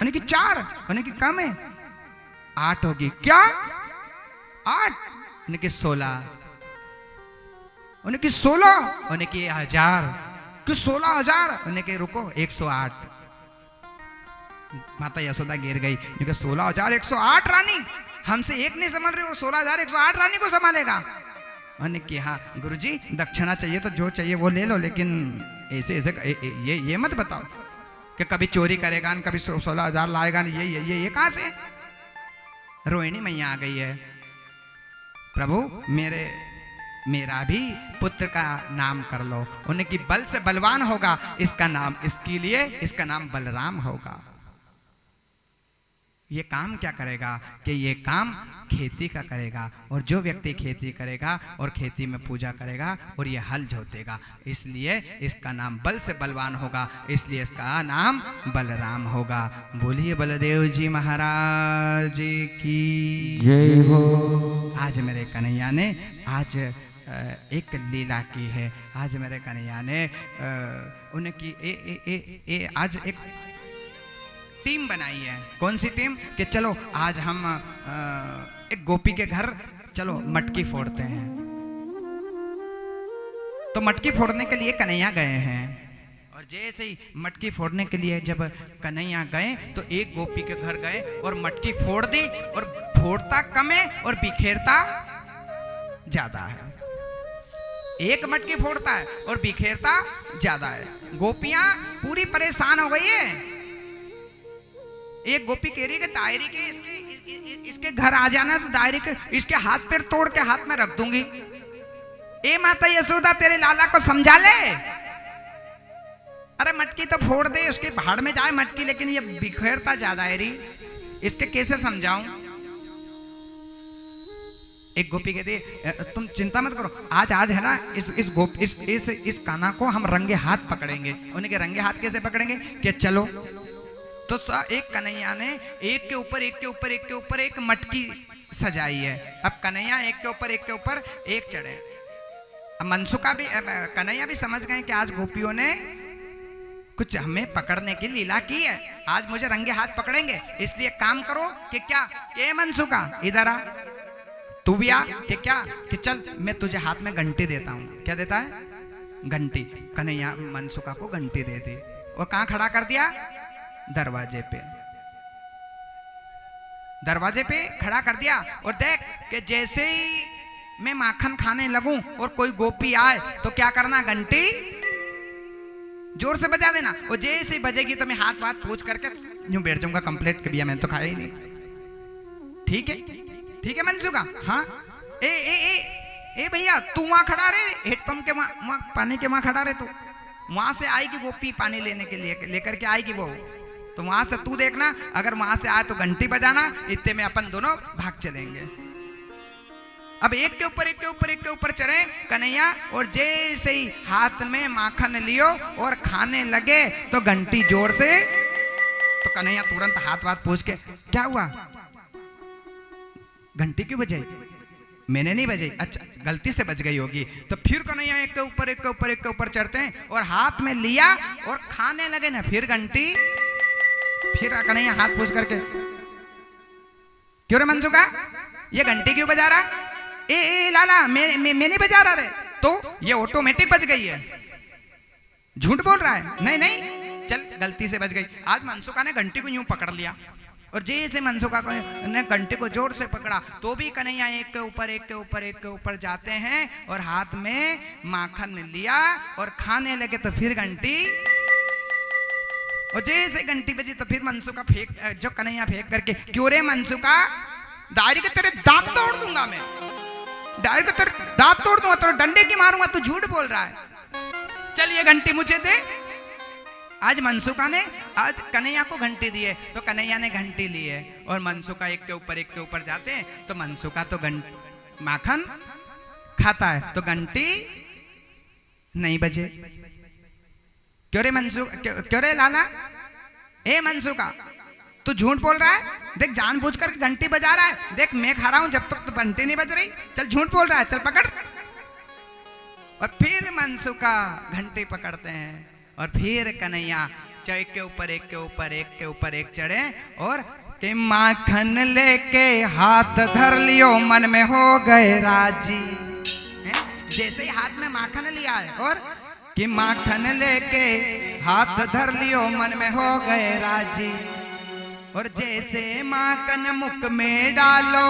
उन्हें की 4, उन्हें की कम है 8 होगी। क्या 8? उन्हें की 16, उन्हें की 16, उन्हें की 1000, कि 16,000, उन्हें की रुको 108। माता यशोदा गिर गई, 16,108 रानी, हमसे एक नहीं संभाल रहे हो, 16,108 रानी को संभालेगा। उन्हें कि हाँ गुरुजी दक्षिणा चाहिए तो जो चाहिए वो ले लो, लेकिन ऐसे ऐसे ये मत बताओ कि कभी चोरी करेगा न कभी 16,000 लाएगा न, ये कहां से? रोहिणी मैया आ गई है, प्रभु मेरा भी पुत्र का नाम कर लो। उन्हें कि बल से बलवान होगा इसका नाम, इसके लिए इसका नाम बलराम होगा। ये काम क्या करेगा कि ये काम खेती का करेगा, और जो व्यक्ति खेती करेगा और खेती में पूजा करेगा और ये हल जोतेगा, इसलिए इसका नाम बल से बलवान होगा, इसलिए इसका नाम बलराम होगा। बोलिए बलदेव जी महाराज की जय हो। आज मेरे कन्हैया ने आज एक लीला की है। आज मेरे कन्हैया ने उनकी आज एक टीम बनाई है। कौन सी टीम? कि चलो आज हम एक गोपी के घर चलो मटकी फोड़ते हैं। तो मटकी फोड़ने के लिए कन्हैया गए हैं, और जैसे ही मटकी फोड़ने के लिए जब कन्हैया गए तो एक गोपी के घर गए और मटकी फोड़ दी, और फोड़ता कम है और बिखेरता ज्यादा है। एक मटकी फोड़ता है और बिखेरता ज्यादा है। गोपियां पूरी परेशान हो गई है। एक गोपी कह रही है कि दायरी के इसके घर आ जाना, तो दायरी के इसके हाथ पैर तोड़ के हाथ में रख दूंगी। ए माता यशोदा तेरे लाला को समझा ले। अरे मटकी तो फोड़ दे, उसके भाड़ में जाए मटकी, लेकिन ये बिखेरता ज्यादा है री, इसके कैसे समझाऊं? एक गोपी कहती है तुम चिंता मत करो, आज है ना इस कान्हा को हम रंगे हाथ पकड़ेंगे। उन्हें के रंगे हाथ कैसे पकड़ेंगे? कि चलो, तो एक कन्हैया ने एक के ऊपर एक के ऊपर एक के ऊपर एक मटकी सजाई है। अब कन्हैया एक के ऊपर एक के ऊपर एक चढ़े। अब मनसुका भी कन्हैया भी समझ गए कि आज गोपियों ने कुछ हमें पकड़ने की लीला की है, आज मुझे रंगे हाथ पकड़ेंगे। इसलिए काम करो कि क्या के मनसुका इधर आ, तू भी आ, कि क्या कि चल मैं तुझे हाथ में घंटी देता हूं। क्या देता है? घंटी। कन्हैया मनसुका को घंटी दे दी और कहां खड़ा कर दिया? दरवाजे पे खड़ा कर दिया। और देख कि जैसे ही मैं माखन खाने लगूं और कोई गोपी आए तो क्या करना? घंटी जोर से बजा देना, और जैसे ही बजेगी तो मैं हाथ वाथ पूछ करके यूं बैठ जाऊंगा कंप्लेंट के, भैया मैंने तो खाया ही नहीं। ठीक है, ठीक है मनसुका? हाँ। ए भैया तू वहां खड़ा रहे, हेडपंप के वहां पानी के वहां खड़ा रहे, तो वहां से आएगी गोपी पानी लेने के लिए, लेकर के आएगी वो, तो वहां से तू देखना, अगर वहां से आए तो घंटी बजाना, इतने में अपन दोनों भाग चलेंगे। अब एक के ऊपर एक के ऊपर एक के ऊपर चढ़े कन्हैया, और जैसे ही हाथ में माखन लियो और खाने लगे तो घंटी जोर से, तो कन्हैया तुरंत हाथ वाथ पूछ के क्या हुआ? घंटी क्यों बजाई? मैंने नहीं बजाई। अच्छा गलती से बज गई होगी। तो फिर कन्हैया एक के ऊपर एक के ऊपर एक के ऊपर चढ़ते हैं और हाथ में लिया और खाने लगे ना, फिर घंटी, फिर कन्हैया हाथ पूछ करके क्यों रे मनसुका ये घंटी क्यों बजा रहा? ए लाला मैं नहीं बजा रहा रे। तो ये ऑटोमेटिक बज गई है, झूठ बोल रहा है। नहीं नहीं चल गलती से बज गई। आज मनसुका ने घंटी को यूं पकड़ लिया, और जैसे मनसुका को ने घंटी को जोर से पकड़ा तो भी कन्हैया एक के ऊपर एक के ऊपर एक के ऊपर जाते हैं और हाथ में माखन लिया और खाने लगे, तो फिर घंटी, और जैसे घंटी बजी तो फिर मनसुका फेंक, जो कन्हैया फेंक करके क्यों रे मनसुका, दायरी के तेरे दांत तोड़ दूंगा मैं, दायरी के तेरे दांत तोड़ दूंगा, तेरे डंडे की मारूंगा, तू झूठ बोल रहा है, चल ये घंटी मुझे दे। आज मनसुका ने आज कन्हैया को घंटी दी है, तो कन्हैया ने घंटी ली है, और मनसुका एक के ऊपर जाते हैं, तो मनसुका तो माखन खाता है, तो घंटी नहीं बजे। क्यों रे मनसुका, क्यों रे लाला, ए मनसुका तू झूठ बोल रहा है, देख जानबूझकर घंटी बजा रहा है, देख मैं खा रहा हूं जब तक तो घंटी नहीं बज रही, चल झूठ बोल रहा है, चल पकड़। और फिर मनसुका घंटी पकड़ते हैं, और फिर कन्हैया एक के ऊपर एक के ऊपर एक के ऊपर एक चढ़े और कि माखन लेके हाथ धर लियो मन में हो गए राजी। जैसे ही हाथ में माखन लिया है और कि माखन लेके हाथ धर लियो मन में हो गए राजी। और जैसे माखन मुख में डालो